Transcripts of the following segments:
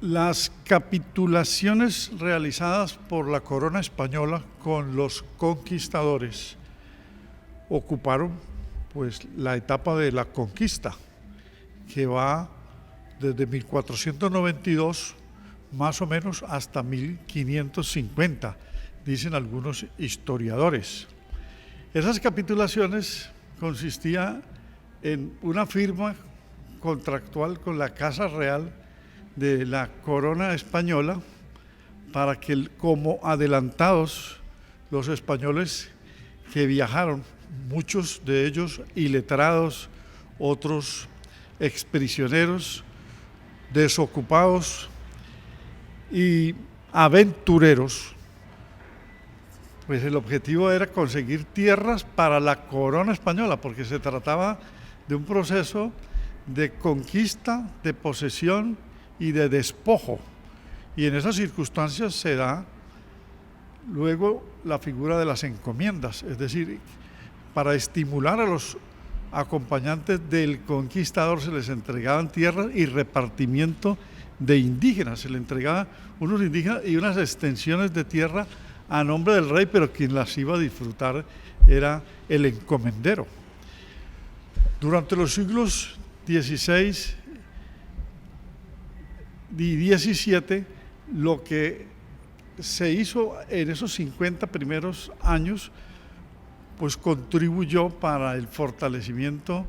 Las capitulaciones realizadas por la corona española con los conquistadores ocuparon pues la etapa de la conquista, que va desde 1492 más o menos hasta 1550, dicen algunos historiadores. Esas capitulaciones consistían en una firma contractual con la Casa Real de la corona española para que, como adelantados, los españoles que viajaron, muchos de ellos iletrados, otros exprisioneros, desocupados y aventureros, pues el objetivo era conseguir tierras para la corona española, porque se trataba de un proceso de conquista, de posesión y de despojo. Y en esas circunstancias se da luego la figura de las encomiendas, es decir, para estimular a los acompañantes del conquistador se les entregaban tierras y repartimiento de indígenas, se le entregaban unos indígenas y unas extensiones de tierra a nombre del rey, pero quien las iba a disfrutar era el encomendero. Durante los siglos XVI y XVII, lo que se hizo en esos 50 primeros años, pues contribuyó para el fortalecimiento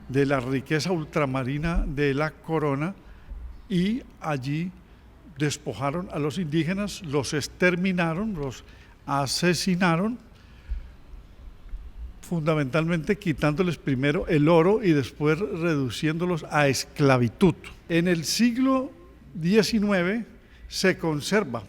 de la riqueza ultramarina de la corona, y allí despojaron a los indígenas, los exterminaron, los asesinaron, fundamentalmente quitándoles primero el oro y después reduciéndolos a esclavitud. En el siglo XIX se conserva,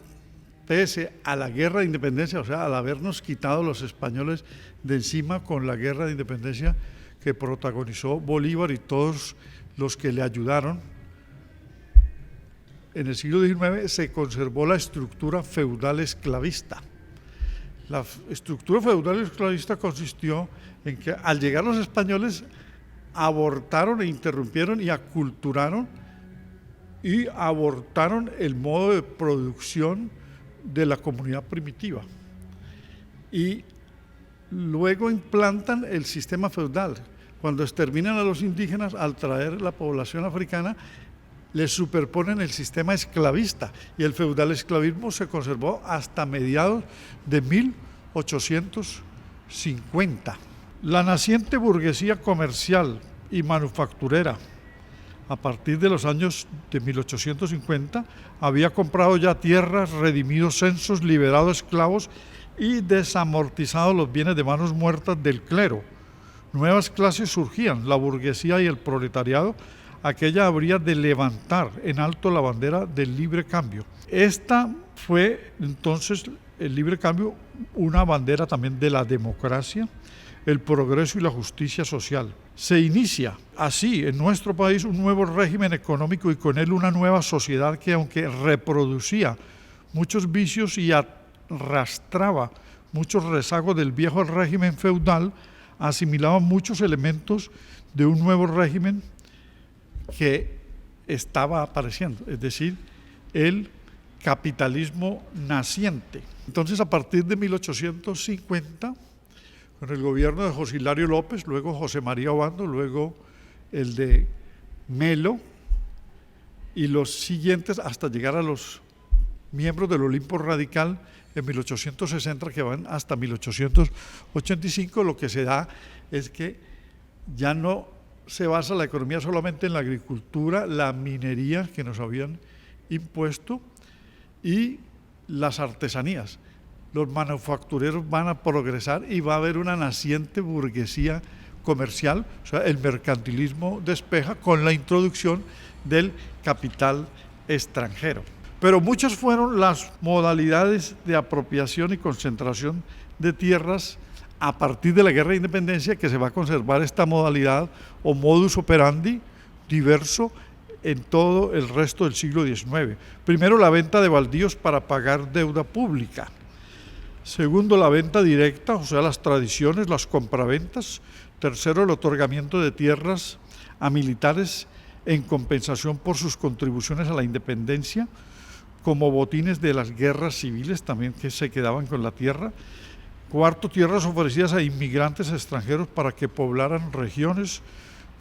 pese a la guerra de independencia, o sea, al habernos quitado los españoles de encima con la guerra de independencia que protagonizó Bolívar y todos los que le ayudaron, en el siglo XIX se conservó la estructura feudal esclavista. La estructura feudal esclavista consistió en que al llegar los españoles abortaron e interrumpieron y aculturaron y abortaron el modo de producción de la comunidad primitiva, y luego implantan el sistema feudal. Cuando exterminan a los indígenas, al traer la población africana, les superponen el sistema esclavista, y el feudal esclavismo se conservó hasta mediados de 1850. La naciente burguesía comercial y manufacturera, a partir de los años de 1850, había comprado ya tierras, redimido censos, liberado esclavos y desamortizado los bienes de manos muertas del clero. Nuevas clases surgían, la burguesía y el proletariado. Aquella habría de levantar en alto la bandera del libre cambio. Esta fue entonces, el libre cambio, una bandera también de la democracia, el progreso y la justicia social. Se inicia así en nuestro país un nuevo régimen económico y con él una nueva sociedad que, aunque reproducía muchos vicios y arrastraba muchos rezagos del viejo régimen feudal, asimilaba muchos elementos de un nuevo régimen que estaba apareciendo, es decir, el capitalismo naciente. Entonces, a partir de 1850, con el gobierno de José Hilario López, luego José María Obando, luego el de Melo, y los siguientes hasta llegar a los miembros del Olimpo Radical en 1860, que van hasta 1885, lo que se da es que ya no se basa la economía solamente en la agricultura, la minería que nos habían impuesto y las artesanías. Los manufactureros van a progresar y va a haber una naciente burguesía comercial, o sea, el mercantilismo despeja con la introducción del capital extranjero. Pero muchas fueron las modalidades de apropiación y concentración de tierras a partir de la guerra de independencia, que se va a conservar esta modalidad o modus operandi diverso en todo el resto del siglo XIX. Primero, la venta de baldíos para pagar deuda pública. Segundo, la venta directa, o sea, las tradiciones, las compraventas. Tercero, el otorgamiento de tierras a militares en compensación por sus contribuciones a la independencia, como botines de las guerras civiles también que se quedaban con la tierra. Cuarto, tierras ofrecidas a inmigrantes extranjeros para que poblaran regiones.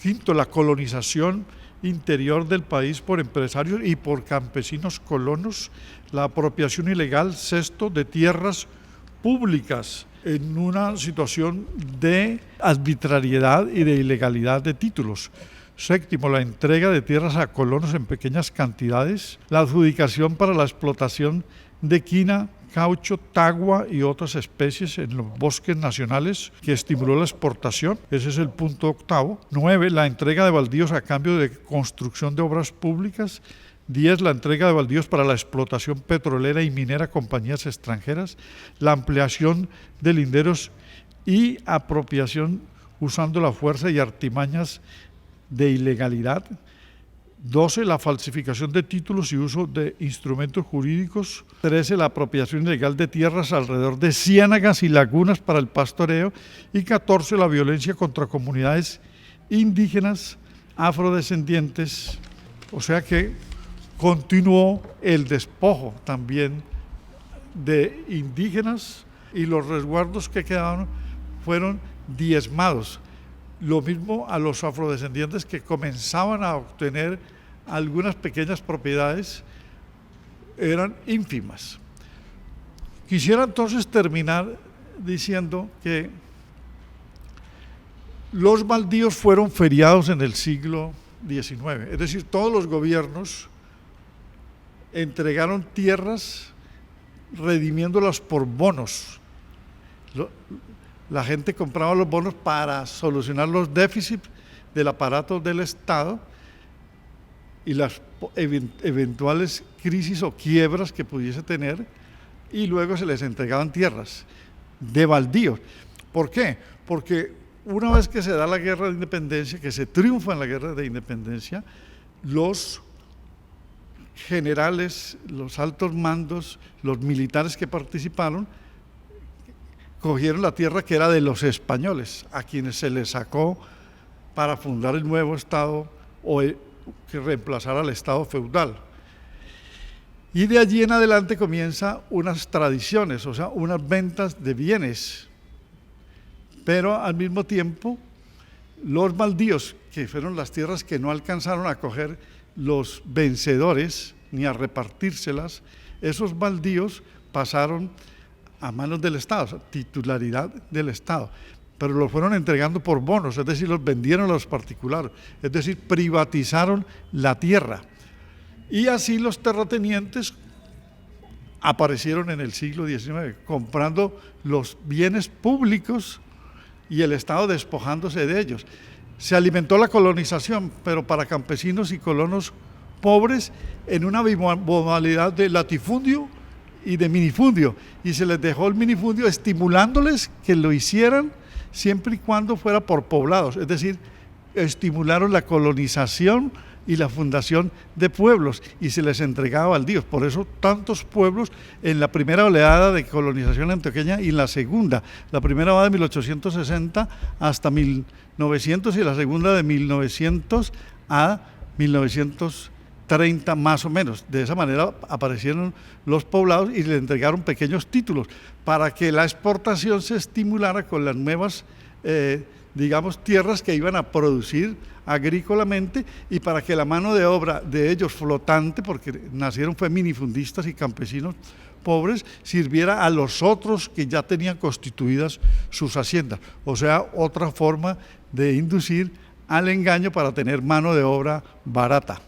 Quinto, la colonización interior del país por empresarios y por campesinos colonos. La apropiación ilegal, sexto, de tierras públicas en una situación de arbitrariedad y de ilegalidad de títulos. Séptimo, la entrega de tierras a colonos en pequeñas cantidades, la adjudicación para la explotación de quina, caucho, tagua y otras especies en los bosques nacionales, que estimuló la exportación. Ese es el punto octavo. 9, la entrega de baldíos a cambio de construcción de obras públicas. 10, la entrega de baldíos para la explotación petrolera y minera a compañías extranjeras. La ampliación de linderos y apropiación usando la fuerza y artimañas de ilegalidad. 12, la falsificación de títulos y uso de instrumentos jurídicos. 13, la apropiación ilegal de tierras alrededor de ciénagas y lagunas para el pastoreo. Y 14, la violencia contra comunidades indígenas, afrodescendientes. O sea que continuó el despojo también de indígenas y los resguardos que quedaban fueron diezmados. Lo mismo a los afrodescendientes que comenzaban a obtener algunas pequeñas propiedades, eran ínfimas. Quisiera entonces terminar diciendo que los baldíos fueron feriados en el siglo XIX, es decir, todos los gobiernos entregaron tierras redimiéndolas por bonos. La gente compraba los bonos para solucionar los déficits del aparato del Estado y las eventuales crisis o quiebras que pudiese tener, y luego se les entregaban tierras de baldíos. ¿Por qué? Porque una vez que se da la guerra de independencia, que se triunfa en la guerra de independencia, los generales, los altos mandos, los militares que participaron, cogieron la tierra que era de los españoles, a quienes se les sacó para fundar el nuevo Estado o que reemplazara al Estado feudal. Y de allí en adelante comienzan unas tradiciones, o sea, unas ventas de bienes. Pero al mismo tiempo, los baldíos, que fueron las tierras que no alcanzaron a coger los vencedores ni a repartírselas, esos baldíos pasaron a manos del Estado, o sea, titularidad del Estado, pero los fueron entregando por bonos, es decir, los vendieron a los particulares, es decir, privatizaron la tierra. Y así los terratenientes aparecieron en el siglo XIX, comprando los bienes públicos y el Estado despojándose de ellos. Se alimentó la colonización, pero para campesinos y colonos pobres, en una modalidad de latifundio y de minifundio, y se les dejó el minifundio estimulándoles que lo hicieran siempre y cuando fuera por poblados, es decir, estimularon la colonización y la fundación de pueblos, y se les entregaba baldíos. Por eso tantos pueblos en la primera oleada de colonización antioqueña y en la segunda. La primera va de 1860 hasta 1900 y la segunda de 1900 a 1930 más o menos. De esa manera aparecieron los poblados y le entregaron pequeños títulos para que la exportación se estimulara con las nuevas tierras que iban a producir agrícolamente, y para que la mano de obra de ellos flotante, porque nacieron fue minifundistas y campesinos pobres, sirviera a los otros que ya tenían constituidas sus haciendas. O sea, otra forma de inducir al engaño para tener mano de obra barata.